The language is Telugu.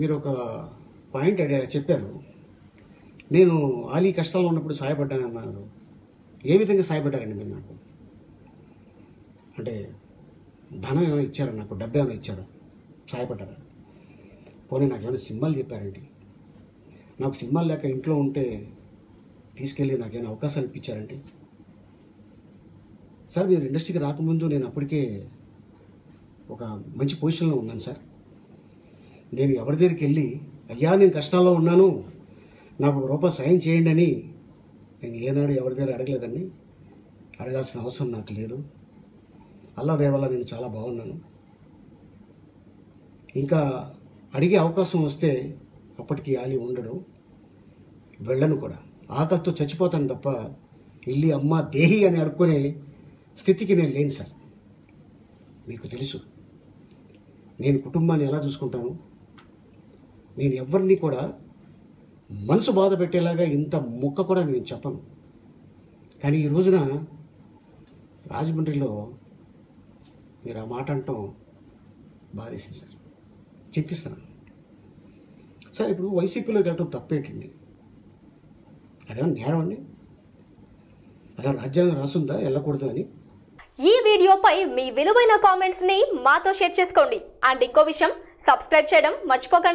మీరు ఒక పాయింట్ చెప్పారు. నేను ఆలీ కష్టాల్లో ఉన్నప్పుడు సహాయపడ్డానన్నారు. ఏ విధంగా సహాయపడ్డారండి మీరు నాకు? అంటే ధనం ఏమైనా ఇచ్చారా? నాకు డబ్బు ఏమైనా ఇచ్చారా? సహాయపడ్డారా? పోనీ నాకు ఏమైనా సినిమాలు చెప్పారండి? నాకు సినిమాలు లేక ఇంట్లో ఉంటే తీసుకెళ్ళి నాకేమైనా అవకాశాలు ఇప్పించారండి? సార్, మీరు ఇండస్ట్రీకి రాకముందు నేను అప్పటికే ఒక మంచి పొజిషన్లో ఉన్నాను సార్. నేను ఎవరి దగ్గరికి వెళ్ళి అయ్యా నేను కష్టాల్లో ఉన్నాను, నాకు రూపాయి సాయం చేయండి అని నేను ఏనాడు ఎవరి దగ్గర అడగలేదండి. అడగాల్సిన అవసరం నాకు లేదు. అల్లా దయ వల్ల నేను చాలా బాగున్నాను. ఇంకా అడిగే అవకాశం వస్తే అప్పటికి ఆలి ఉండడు, వెళ్ళను కూడా. ఆకలితో చచ్చిపోతాను తప్ప ఇల్లి అమ్మ దేహి అని అడుక్కునే స్థితికి నేను లేను సార్. మీకు తెలుసు నేను కుటుంబాన్ని ఎలా చూసుకుంటాను. నేను ఎవరిని కూడా మనసు బాధ పెట్టేలాగా ఇంత ముక్క కూడా నేను చెప్పను. కానీ ఈ రోజున రాజమండ్రిలో మీరు ఆ మాట అంటాం బాధేసింది సార్. చింతిస్తున్నాను సార్. ఇప్పుడు వైసీపీలోకి వెళ్ళటం తప్పేంటండి? అదేమన్నా నేరం అండి? అదే రాజ్యాంగం రాసుందా వెళ్ళకూడదు అని? ఈ వీడియోపై మీ విలువైన కామెంట్స్ ని మాతో షేర్ చేసుకోండి. అండ్ ఇంకో విషయం, సబ్స్క్రైబ్ చేయడం మర్చిపోకండి.